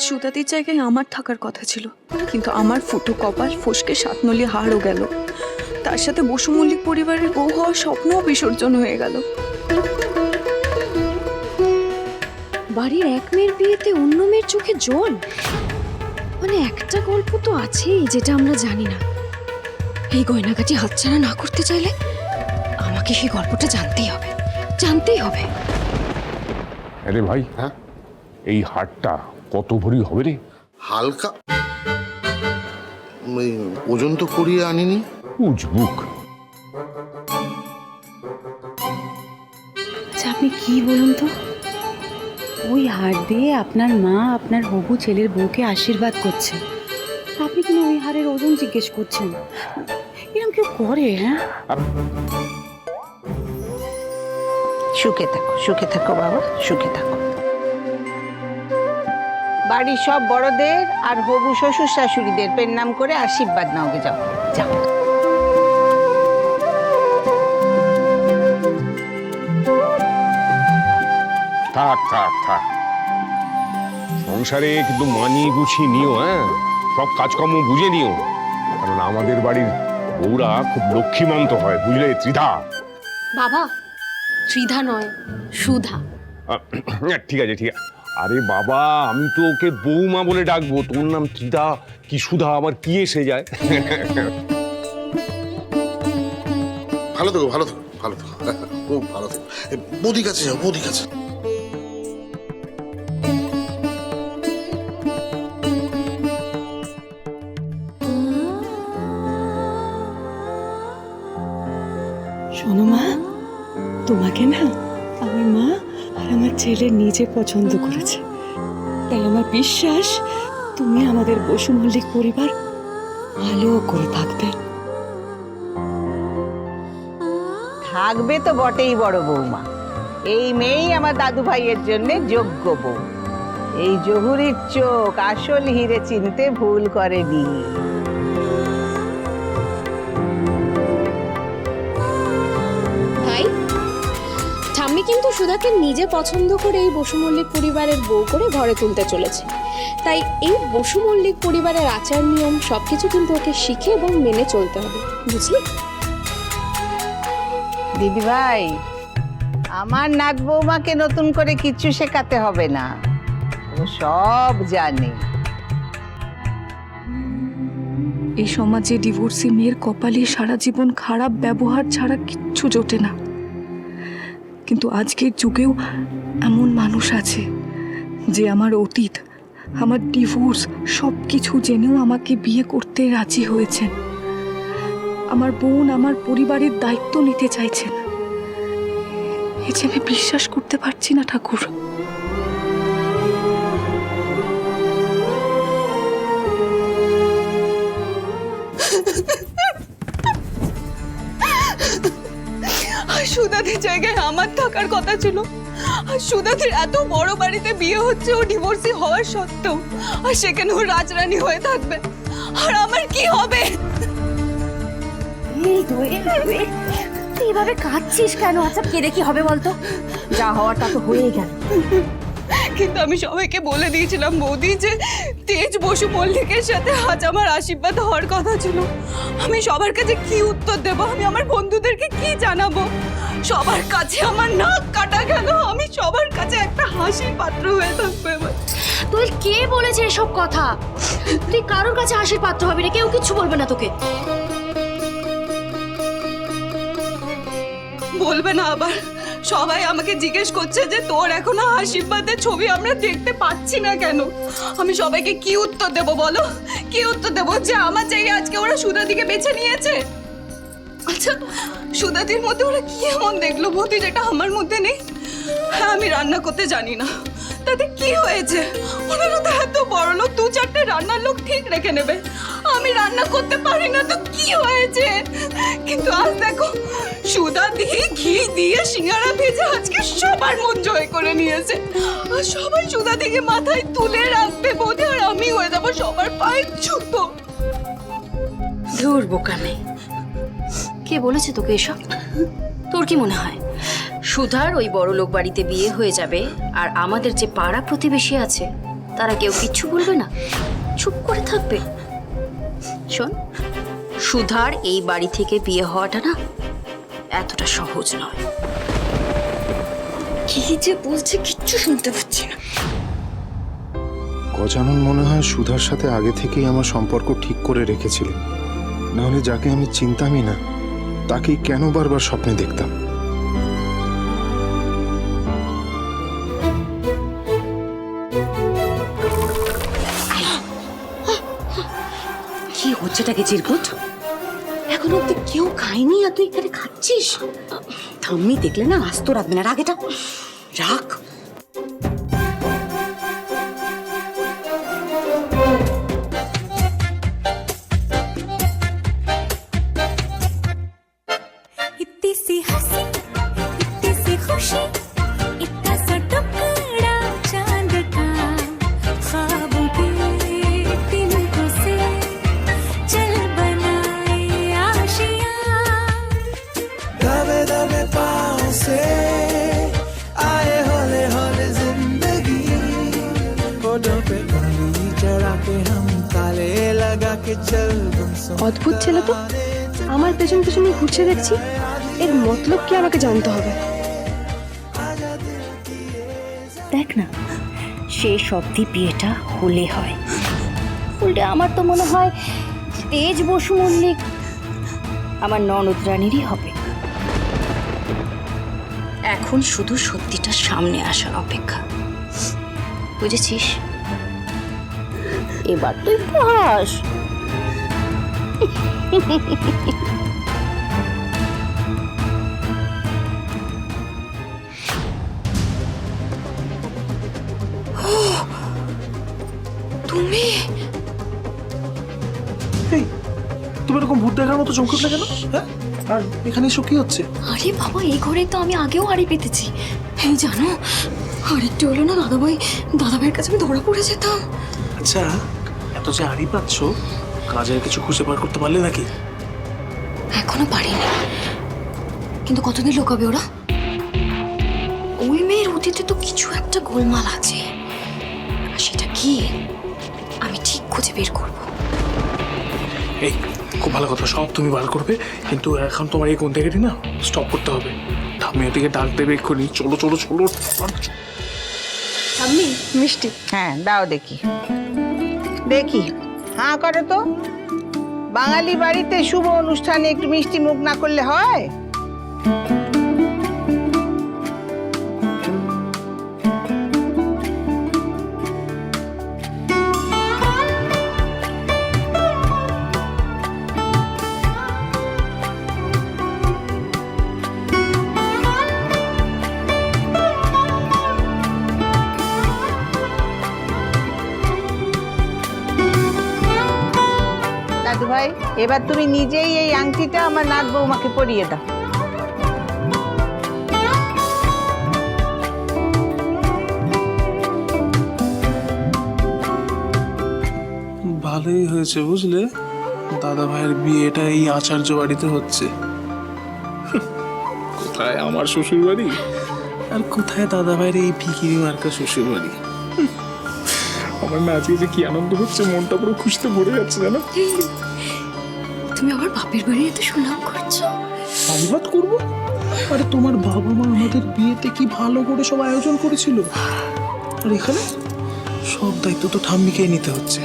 সুদাদির জায়গায় আমার থাকার কথা ছিল, কিন্তু আমার ফুটো কপাল ফসকে সাতনলি হারও গেল। তার সাথে বসু মল্লিক পরিবারের বউ হওয়ার স্বপ্নও বিসর্জন হয়ে গেল। বাড়ির এক মেয়ের বিয়েতে অন্য মেয়ের চোখে জল, মানে একটা গল্প তো আছেই যেটা আমরা জানি না। এই গয়নাগাটি হাতছাড়া না করতে চাইলে আমাকে সেই গল্পটা জানতেই হবে, জানতেই হবে। আরে ভাই, হ্যাঁ এই হারটা কত ভরি হবে রে? হালকা ওই ওজন তো করিয়ে আনিনি। উজবুক। আচ্ছা আপনি কি বলুন তো, ওই হার দিয়ে আপনার মা আপনার হবু ছেলের বউকে আশীর্বাদ করছে, আপনি কিনা ওই হারের ওজন জিজ্ঞেস করছেন? এরকম কেউ করে? হ্যাঁ, সুখে থাকো বাবা, সুখে থাকো। বাড়ির সব বড়দের আর হবু শ্বশুর শাশুড়িদের প্রণাম করে আশীর্বাদ নাও গে, যাও যাও। থাক থাক থাক, সংসারে কিন্তু মানিয়ে গুছিয়ে নিও। হ্যাঁ, সব কাজকর্ম বুঝে নিও, কারণ আমাদের বাড়ির বউরা খুব লক্ষ্মীমন্ত হয়, বুঝলে ত্রিধা? বাবা, ত্রিধা নয়, সুধা। ঠিক আছে ঠিক আছে। আরে বাবা, আমি তো ওকে বৌমা বলে ডাকবো, তোর নাম ত্রিধা কি সুধা আমার কি এসে যায়? ভালো থেকো, ভালো থেকো, ভালো থেকো, খুব ভালো থেকো। বৌদির কাছে যাও, বৌদির কাছে। শোনো মা, তোমাকে না আমার মা আর আমার ছেলে নিজে পছন্দ করেছে, তাই আমার বিশ্বাস তুমি আমাদের বসু মল্লিক পরিবার ভালো করে থাকবে। থাকবে তো বটেই বড় বৌমা, এই মেয়েই আমার দাদু ভাইয়ের জন্য যোগ্য বউ। এই জহুরির চোখ আসল হিরে চিনতে ভুল করেনি। ভাই, ঠাম্মি কিন্তু সুধাকে নিজে পছন্দ করে এই বসু মল্লিক পরিবারের বউ করে ঘরে তুলতে চলেছে। তাই এই বসু মল্লিক পরিবারের আচার নিয়ম সবকিছু কিন্তু ওকে শিখে এবং মেনে চলতে হবে, বুঝলি? দিদি ভাই, আমার নাত বৌমাকে নতুন করে কিচ্ছু শেখাতে হবে না, ও সব জানে। এই সমাজে ডিভোর্সি মেয়ের কপালে সারা জীবন খারাপ ব্যবহার ছাড়া কিচ্ছু জোটে না, কিন্তু আজকের যুগেও এমন মানুষ আছে যে আমার অতীত, আমার ডিভোর্স সব কিছু জেনেও আমাকে বিয়ে করতে রাজি হয়েছেন। আমার বোন আমার পরিবারের দায়িত্ব নিতে চাইছেন। এ যে আমি বিশ্বাস করতে পারছি না ঠাকুর। আর সুদাদের জায়গায় আমার থাকার কথা ছিল, আর সুদাদের এত বড় বাড়িতে বিয়ে হচ্ছে ও ডিভোর্সি হওয়ার সত্ত্বেও, আর সেখানে ও রাজরানী হয়ে থাকবে, আর আমার কি হবে? তুই এভাবে কাঁদছিস কেন? আচ্ছা কেঁদে কি হবে বলতো, যা হওয়ার তা তো হয়েই গেল। কিন্তু আমি সবাইকে বলে দিয়েছিলাম বৌদি যে তেজ বসু মল্লিকের সাথে আজ আমার আশীর্বাদ হওয়ার কথা ছিল। আমি সবার কাছে কি উত্তর দেব? আমি আমার বন্ধুদেরকে কি জানাবো? সবার কাছে আমার নাক কাটা গেল, আমি সবার কাছে একটা হাসির পাত্র হয়ে থাকবো এবার। তুই কে বলেছে এসব কথা? তুই কারোর কাছে হাসির পাত্র হবি না, কেউ কিচ্ছু বলবে না তোকে। বলবে না আবার? সবাই আমাকে জিজ্ঞেস করছে যে তোর এখনো আশীর্বাদের ছবি আমরা দেখতে পাচ্ছি না কেন। আমি সবাইকে কি উত্তর দেব বলো? কি উত্তর দেব যে আমার জায়গায় আজকে ওরা সুদাদিকে বেছে নিয়েছে? আচ্ছা, সুদাদির মধ্যে ওরা কি এমন দেখলো বৌদি যেটা আমার মধ্যে নেই? হ্যাঁ, আমি রান্না করতে জানি না, তাতে কি হয়েছে? ওনারা তো এত বড় লোক, 2-4টে রান্নার লোক ঠিক রেখে নেবে। আমি রান্না করতে পারি না তো কি হয়েছে? কিন্তু আজ দেখো, সুদা দিয়ে ঘি দিয়ে সিঙ্গারা ভেজে আজকে সবার মন জয় করে নিয়েছে। আর সবাই সুদা দিকে মাথায় তুলে রাখবে বোধ, আর আমি হয়ে যাবো সবার পায়ের জুতো। ধুর বোকামে, কে বলেছে তোকে এসব? তোর কি মনে হয় সুধার ওই বড় লোক বাড়িতে বিয়ে হয়ে যাবে আর আমাদের যে পাড়া প্রতিবেশী আছে তারা কেউ কিচ্ছু বলবে না, চুপ করে থাকবে? শোন, সুধার এই বাড়ি থেকে বিয়ে হওয়াটা না এতটা সহজ নয়। কি যে বলছে কিচ্ছু শুনতে পাচ্ছি না। গজানন মনে হয় সুধার সাথে আগে থেকেই আমার সম্পর্ক ঠিক করে রেখেছিল, নাহলে যাকে আমি চিনতামই না তাকেই কেন বারবার স্বপ্নে দেখতাম। কি হচ্ছেটাকে চিরকুট? এখন অব্দি কেউ খায়নি আর তুই এখানে খাচ্ছিস? ঠাম্মি দেখলে না আস্ত রাখবে না, রাগ এটা রাখ। इतनी सी हंसी इतनी सी खुशी इतना सा टुकड़ा चांद का ख्वाबों के तिनकों से चल बनाए आशियां दबे दबे पाँव से आए होले होले जिंदगी होठों पे कली चढ़ा के हम ताले लगा के चल অদ্ভুত ছেলে তো, আমার পেছন পেছনে ঘুরছে দেখছি। এর মতলব কি আমাকে জানতে হবে। দেখ না, শেষ অবধি বিয়েটা হলে হয়। উল্টে আমার তো মনে হয় তেজ বসু মল্লিক আমার ননদ রানীরই হবে। এখন শুধু সত্যিটা সামনে আসার অপেক্ষা, বুঝেছিস? এবার তুই হাস। তুমি তুমি এরকম ভূত দেখার মতো চমকে উঠলে কেন? হ্যাঁ, আর এখানে এসব কি হচ্ছে? আরে বাবা, এই ঘরে তো আমি আগেও হারিয়ে পেতেছি। এই জানো, আরেকটু হলো না দাদাভাইয়ের কাছে আমি ধরা পড়ে যেতাম। আচ্ছা, এত যে হারি পাচ্ছ, কাজের কিছু খুঁজে বার করতে পারলে নাকি? এখনো পারিনি, কিন্তু কতদিন লোকাবে ওরা? ওই মেয়ের অতীতে তো কিছু একটা গোলমাল আছে, আর সেটা কি আমি ঠিক খুঁজে বের করবো। এই খুব ভালো কথা, সব তুমি বার করবে, কিন্তু এখন তোমার এই কোন থেকে না স্টপ করতে হবে। ঠাম্মি ওদিকে ডাক দেবে এক্ষুনি, চলো চলো চলো। আমি মিষ্টি। হ্যাঁ দাও দেখি দেখি, হ্যাঁ করো তো। বাঙালি বাড়িতে শুভ অনুষ্ঠানে একটু মিষ্টি মুখ না করলে হয়? দাদু ভাই, এবার তুমি নিজেই এই আংটিটা আমার নাত বৌমাকে পরিয়ে দাও। ভালোই হয়েছে বুঝলে, দাদা ভাইয়ের বিয়েটা এই আচার্য বাড়িতে হচ্ছে। কোথায় আমার শ্বশুর বাড়ি আর কোথায় দাদা ভাইয়ের এই ভিকিরি মার্কা শ্বশুর বাড়ি। আমার না আজকে যে কি আনন্দ হচ্ছে, মনটা পুরো খুশিতে ভরে যাচ্ছে জানো। তুমি আমার বাপের বাড়ি এত সুনাম করছো। আশীর্বাদ করবো? আরে তোমার বাবা মা আমাদের বিয়েতে কি ভালো করে সব আয়োজন করেছিল, আর এখানে সব দায়িত্ব তো ঠাম্মিকেই নিতে হচ্ছে।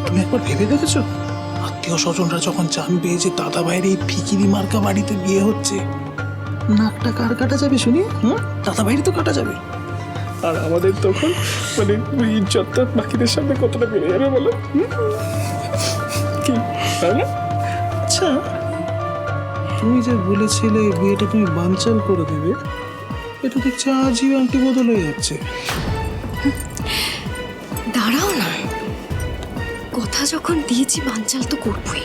তুমি একবার ভেবে দেখেছো, আত্মীয় স্বজনরা যখন জানবে যে দাদা ভাইয়ের এই ফিকিরি মার্কা বাড়িতে বিয়ে হচ্ছে, নাকটা কার কাটা যাবে শুনি? দাদা ভাইয়েরই তো কাটা যাবে। আর আমাদের তখন মানে ইজ্জতটা বাকিদের সামনে কতটা বেড়ে যাবে বলো? কি তাই না? আচ্ছা, তুমি যে বলেছিলে বিয়েটা তুমি বানচাল করে দেবে, এটা দেখছি আজই আংটি বদল হয়ে যাচ্ছে। দাঁড়াও না, কথা যখন দিয়েছি বানচাল তো করবই।